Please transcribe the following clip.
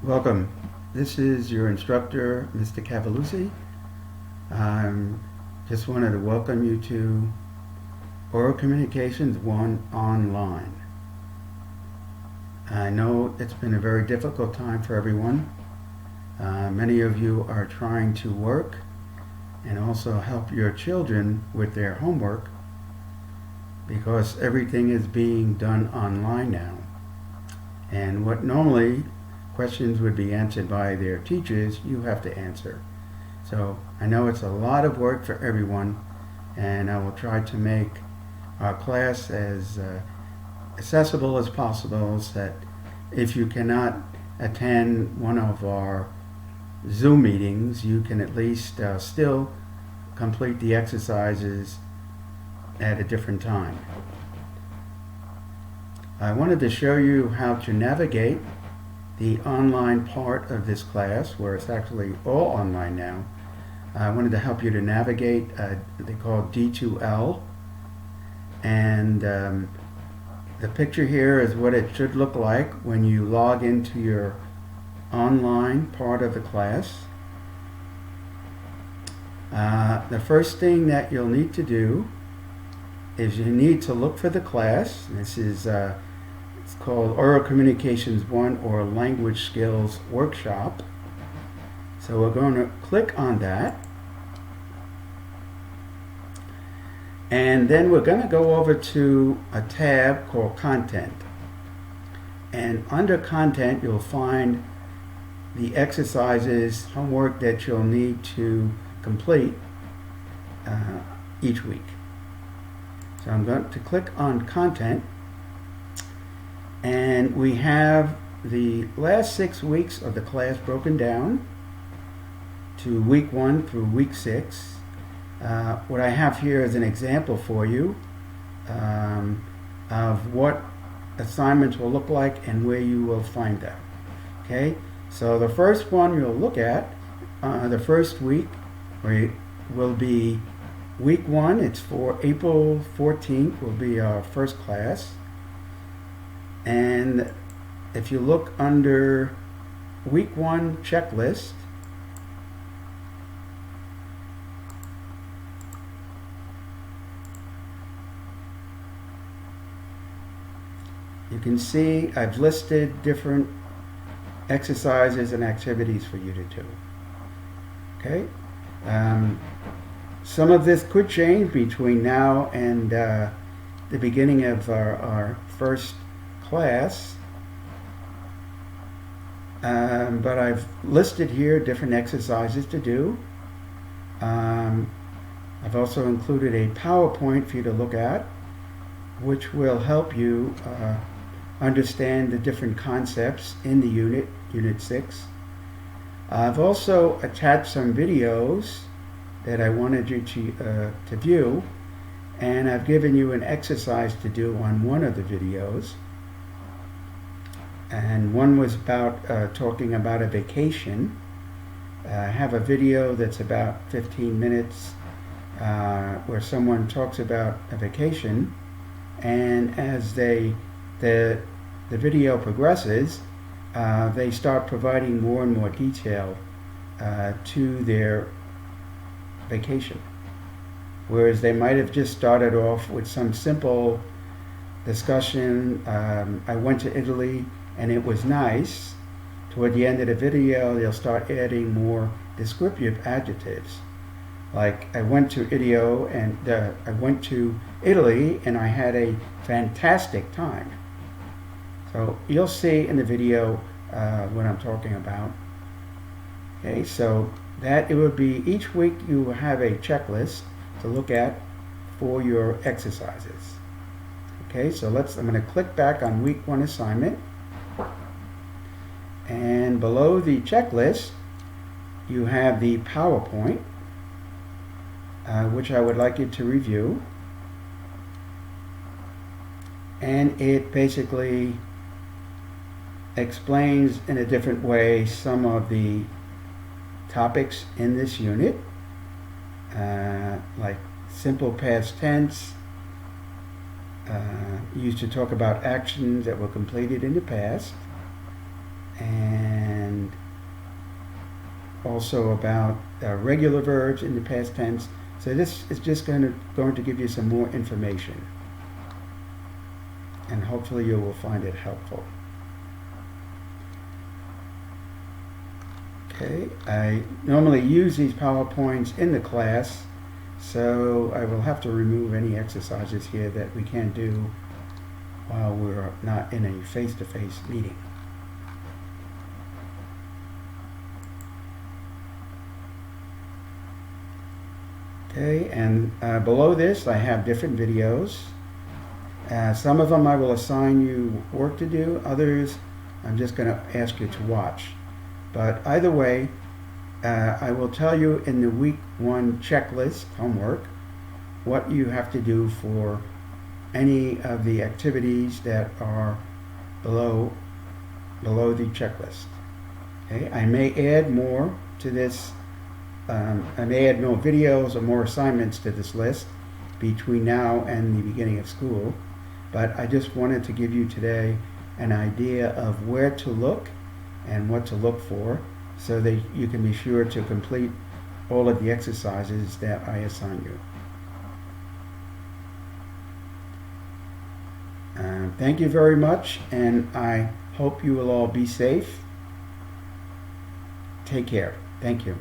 Welcome. This is your instructor, Mr. Cavalucci. Just wanted to welcome you to Oral Communications 1 Online. I know it's been a very difficult time for everyone. Many of you are trying to work and also help your children with their homework because everything is being done online now. And what normally questions would be answered by their teachers, you have to answer. So I know it's a lot of work for everyone, and I will try to make our class as accessible as possible so that if you cannot attend one of our Zoom meetings, you can at least still complete the exercises at a different time. I wanted to show you how to navigate the online part of this class, where it's actually all online now. I wanted to help you to navigate they call D2L, and the picture here is what it should look like when you log into your online part of the class. The first thing that you'll need to do is you need to look for the class. This is it's called Oral Communications 1 or Language Skills Workshop. So we're going to click on that. And then we're going to go over to a tab called Content. And under Content, you'll find the exercises, homework that you'll need to complete each week. So I'm going to click on Content. And we have the last 6 weeks of the class broken down to week 1 through week 6. What I have here is an example for you of what assignments will look like and where you will find them. Okay, so the first one you'll look at, the first week, will be week 1. It's for April 14th, will be our first class. And if you look under week 1 checklist, you can see I've listed different exercises and activities for you to do. Okay? Some of this could change between now and the beginning of our first class, but I've listed here different exercises to do. I've also included a PowerPoint for you to look at, which will help you understand the different concepts in the Unit 6. I've also attached some videos that I wanted you to view, and I've given you an exercise to do on one of the videos. And one was about talking about a vacation. I have a video that's about 15 minutes where someone talks about a vacation, and as the video progresses, they start providing more and more detail to their vacation. Whereas they might have just started off with some simple discussion, I went to Italy and it was nice. Toward the end of the video, they'll start adding more descriptive adjectives. Like, I went to Italy and I had a fantastic time. So you'll see in the video what I'm talking about. Okay, so that it would be each week you will have a checklist to look at for your exercises. Okay, so I'm going to click back on week 1 assignment. And below the checklist, you have the PowerPoint, which I would like you to review. And it basically explains in a different way some of the topics in this unit, like simple past tense, used to talk about actions that were completed in the past, and and also about regular verbs in the past tense. So this is just going to give you some more information, and hopefully you will find it helpful. Okay, I normally use these PowerPoints in the class, so I will have to remove any exercises here that we can't do while we're not in a face-to-face meeting. Okay, and below this I have different videos. Some of them I will assign you work to do, others I'm just going to ask you to watch. But either way, I will tell you in the week 1 checklist, homework, what you have to do for any of the activities that are below the checklist. Okay, I may add more to this. I may add more videos or more assignments to this list between now and the beginning of school, but I just wanted to give you today an idea of where to look and what to look for, so that you can be sure to complete all of the exercises that I assign you. Thank you very much, and I hope you will all be safe. Take care. Thank you.